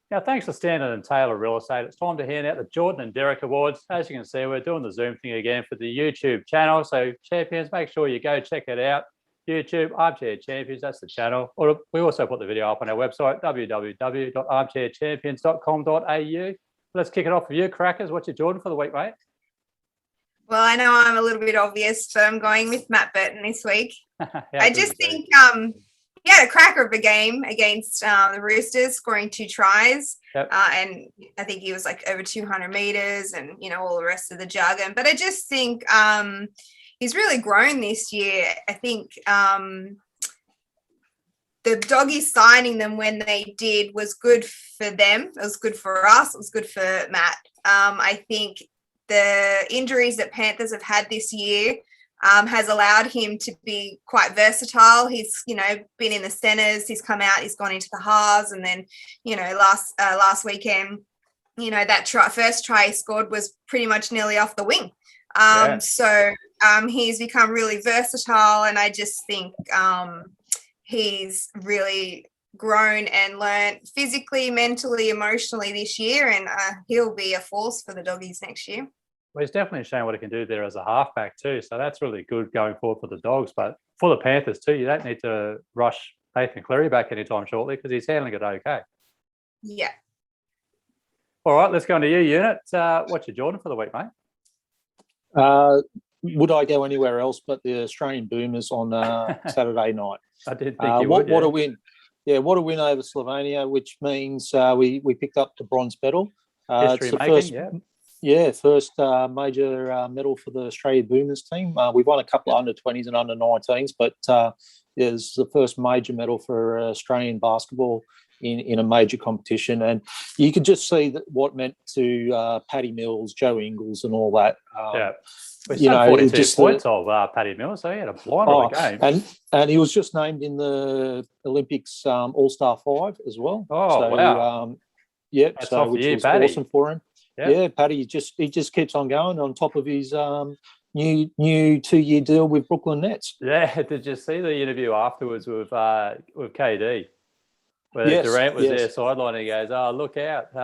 Now, thanks for Standard and Taylor Real Estate. It's time to hand out the Jordan and Derek Awards. As you can see, we're doing the Zoom thing again for the YouTube channel. So, champions, make sure you go check it out. YouTube, Armchair Champions, that's the channel. Or we also put the video up on our website, www.armchairchampions.com.au. Let's kick it off with you, Krackers. What's your Jordan for the week, mate? Well, I know I'm a little bit obvious, but I'm going with Matt Burton this week. I just think he had a cracker of a game against the Roosters, scoring 2 tries. Yep. And I think he was like over 200 meters and, all the rest of the jargon. But I just think he's really grown this year. I think the Doggies signing them when they did was good for them. It was good for us. It was good for Matt. I think the injuries that Panthers have had this year has allowed him to be quite versatile. He's, been in the centres, he's come out, he's gone into the halves, and then, last weekend, that first try he scored was pretty much nearly off the wing. So he's become really versatile, and I just think he's really grown and learned physically, mentally, emotionally this year, and he'll be a force for the Doggies next year. Well, he's definitely shown what he can do there as a halfback too. So that's really good going forward for the Dogs. But for the Panthers too, you don't need to rush Nathan Cleary back anytime shortly because he's handling it okay. Yeah. All right, let's go into you, Unit. What's your Jordan for the week, mate? Would I go anywhere else but the Australian Boomers on Saturday night? I did think you would. What a win. Yeah, what a win over Slovenia, which means we picked up the bronze medal. History making, first major medal for the Australian Boomers team. We've won a couple of under-20s and under-19s, but it's the first major medal for Australian basketball in a major competition. And you could just see what it meant to Paddy Mills, Joe Ingles and all that. We've done 42 points of Paddy Mills, so he had a blinder of a game. And he was just named in the Olympics All-Star 5 as well. Wow. Which was Paddy. Awesome for him. Yeah, Paddy he just keeps on going on top of his new 2-year deal with Brooklyn Nets. Yeah, did you see the interview afterwards with KD? Where Durant was there sideline and he goes, look out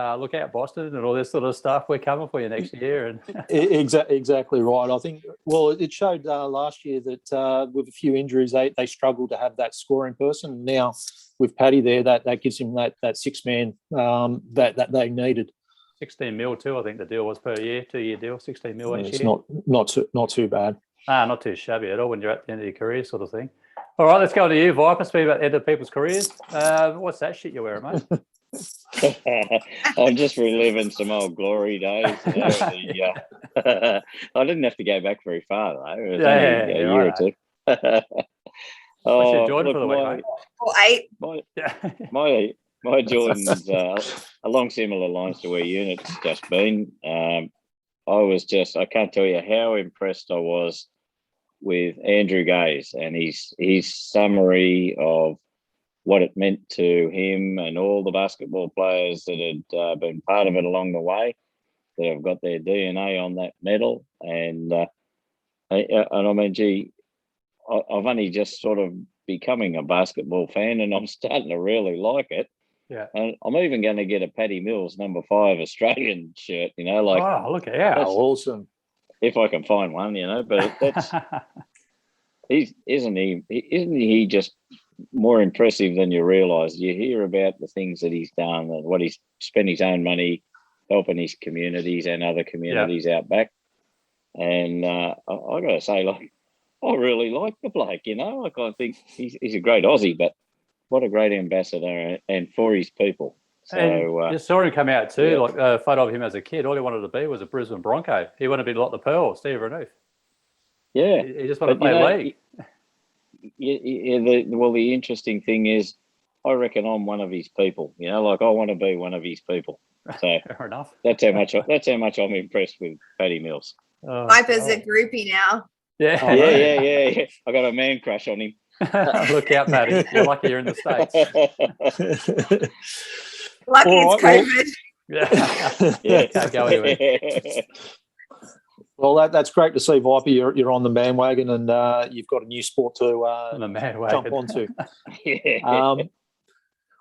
Boston and all this sort of stuff. We're coming for you next year. And exactly right. I think, it showed last year that with a few injuries, they struggled to have that scoring person. Now with Paddy there, that gives him that 6-man that they needed. 16 mil too, I think the deal was per year, 2-year deal, 16 mil each year. It's not too bad. Not too shabby at all when you're at the end of your career sort of thing. All right, let's go to you, Viper. Speaking about the end of people's careers. What's that shit you're wearing, mate? I'm just reliving some old glory days. I didn't have to go back very far, though. It was only a year or two. What's your Jordan for the week, mate? My Jordan's along similar lines to where Unit's just been. I can't tell you how impressed I was with Andrew Gaze and his summary of what it meant to him and all the basketball players that had been part of it along the way, that have got their DNA on that medal. And I mean, gee, I've only just sort of becoming a basketball fan and I'm starting to really like it. Yeah. And I'm even going to get a Paddy Mills number 5 Australian shirt, look out. Awesome. If I can find one, but that's isn't he just more impressive than you realise? You hear about the things that he's done and what he's spent his own money helping his communities and other communities out back. And I got to say, I really like the bloke, I think he's a great Aussie, but what a great ambassador and for his people. So you saw him come out too, like a photo of him as a kid. All he wanted to be was a Brisbane Bronco. He wanted to be like the Pearl, Steve Renouf. Yeah. He just wanted to play league. The interesting thing is, I reckon I'm one of his people. I want to be one of his people. So fair enough. That's how much I'm impressed with Paddy Mills. Viper's a groupie now. Yeah. Yeah. I got a man crush on him. Look out, Paddy. You're lucky you're in the States. Lucky it's COVID. Can't go anywhere. Well, that's great to see, Viper. You're on the bandwagon and you've got a new sport to jump onto.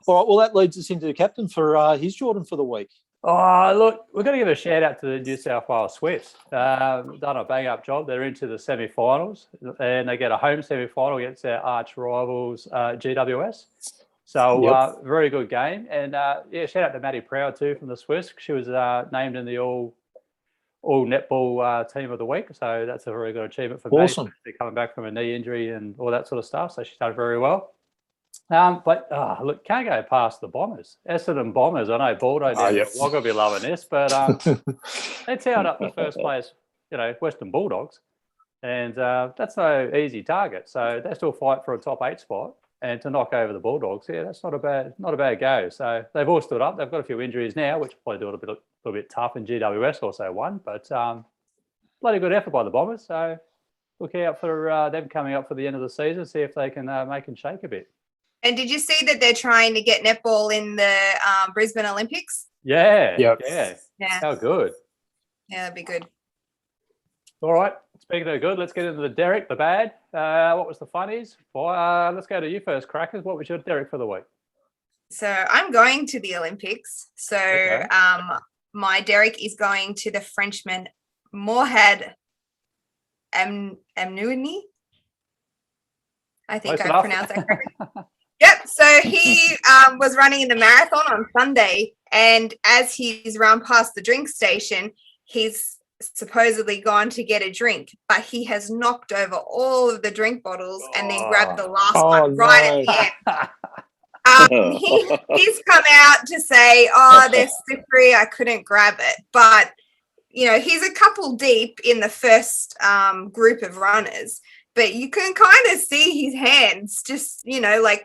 All right, well, that leads us into the captain for his Jordan for the week. Oh, look, we're going to give a shout out to the New South Wales Swifts. Done a bang up job. They're into the semi-finals, and they get a home semi-final against their arch rivals, GWS. So very good game. And shout out to Maddie Proud too from the Swifts. She was named in the all netball team of the week. So that's a very good achievement for Awesome. Maddie, coming back from a knee injury and all that sort of stuff. So she's done very well. But look, can't go past the Bombers. Essendon Bombers. I know Baldo down at Wagga will be loving this, but they towed up the first place, Western Bulldogs, and that's no easy target. So they still fight for a top 8 spot, and to knock over the Bulldogs, that's not a bad go. So they've all stood up. They've got a few injuries now, which probably do it a little bit tough. And GWS also won, but bloody good effort by the Bombers. So look out for them coming up for the end of the season. See if they can make and shake a bit. And did you see that they're trying to get netball in the Brisbane Olympics? Yeah. Yeah. How good. Yeah, that'd be good. All right. Speaking of good, let's get into the Derek, the bad. What was the funnies? Let's go to you first, Krackers. What was your Derek for the week? So I'm going to the Olympics. So my Derek is going to the Frenchman Mourad Amnouni. I think I pronounced that correctly. Yep. So he was running in the marathon on Sunday, and as he's run past the drink station, he's supposedly gone to get a drink, but he has knocked over all of the drink bottles and then grabbed the last one right at the end. He's come out to say, they're slippery, I couldn't grab it. But, he's a couple deep in the first group of runners. But you can kind of see his hands just,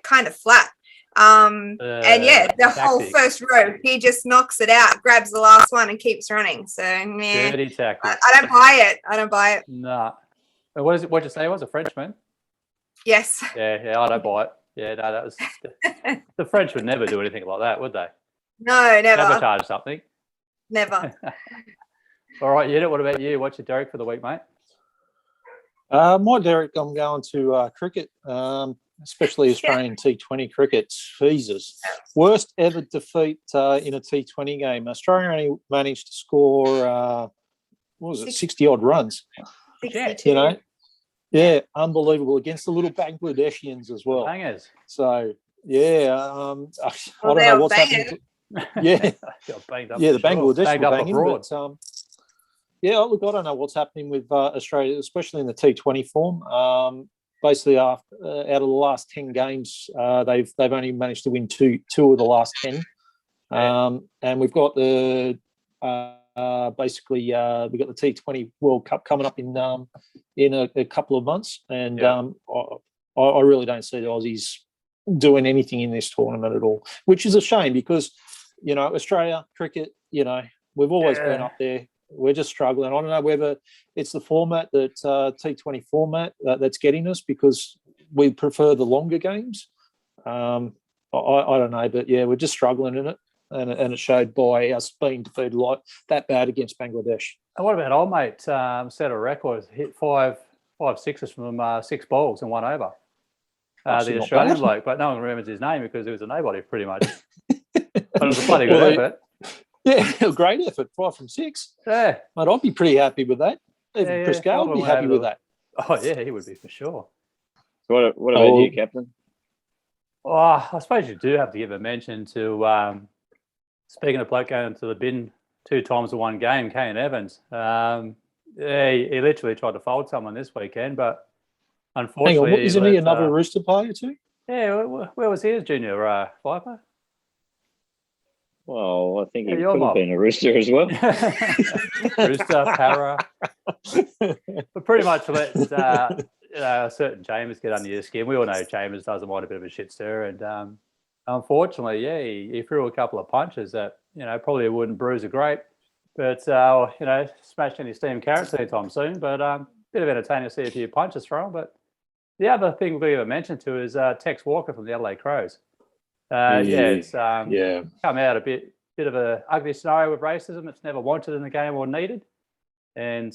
kind of flat. The whole first row, he just knocks it out, grabs the last one and keeps running. So, dirty tactics. I don't buy it. Nah. What'd you say? It was a Frenchman? Yes. Yeah, I don't buy it. Yeah, no, that was... the French would never do anything like that, would they? No, never. Sabotage something. Never. All right, Unit, what about you? What's your Derek for the week, mate? My Derek, I'm going to cricket, especially Australian T20 cricket. Jesus. Worst ever defeat in a T20 game. Australia only managed to score, 60-odd runs. 62. Yeah, unbelievable. Against the little Bangladeshians as well. Bangers. So, I don't know what's happening. The Bangladesh were banging, but... look, I don't know what's happening with Australia, especially in the T20 form. Basically, out of the last 10 games, they've only managed to win two of the last 10. And we've got the we've got the T20 World Cup coming up in a couple of months, and I really don't see the Aussies doing anything in this tournament at all, which is a shame because Australia cricket, we've always been up there. We're just struggling. I don't know whether it's the format that T20 format that's getting us, because we prefer the longer games. I don't know, but we're just struggling in it, and it showed by us being defeated like that bad against Bangladesh. And what about old mate? Set a record, hit five sixes from 6 balls in 1 over. The Australian bloke, but no one remembers his name because he was a nobody pretty much. But it was a bloody good effort. Yeah, great effort, 5 from 6. Yeah. Mate, I'd be pretty happy with that. Even Chris Gale would be happy with that. Oh, yeah, he would be for sure. What about you, Captain? Oh, I suppose you do have to give a mention to, speaking of bloke going to the bin 2 times in 1 game, Kane Evans. He literally tried to fold someone this weekend, but unfortunately... Hang on, isn't he another Rooster player too? Yeah, where was he as junior, Viper? Well, I think he could have been a Rooster as well. Rooster, Para. But pretty much let certain Chambers get under your skin. We all know Chambers doesn't want a bit of a shit stir. And unfortunately, he threw a couple of punches that, probably wouldn't bruise a grape. But, smashed any steam carrots anytime soon. But bit of entertaining to see a few punches from him. But the other thing we've got to mention too is Tex Walker from the Adelaide Crows. It's come out a bit of a ugly scenario with racism. It's never wanted in the game or needed, and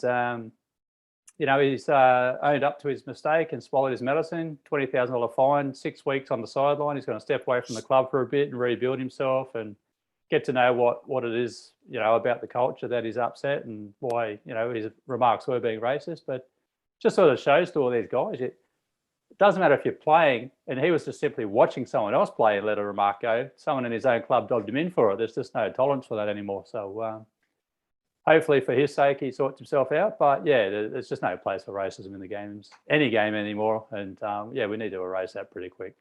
you know, he's owned up to his mistake and swallowed his medicine. $20,000 fine, 6 weeks on the sideline. He's going to step away from the club for a bit and rebuild himself and get to know what it is, you know, about the culture that is upset and why, you know, his remarks were being racist. But just sort of shows to all these guys, it doesn't matter if you're playing, and he was just simply watching someone else play and let a remark go. Someone in his own club dogged him in for it. There's just no tolerance for that anymore. So hopefully for his sake, he sorts himself out. But yeah, there's just no place for racism in the games, any game anymore. And yeah, we need to erase that pretty quick.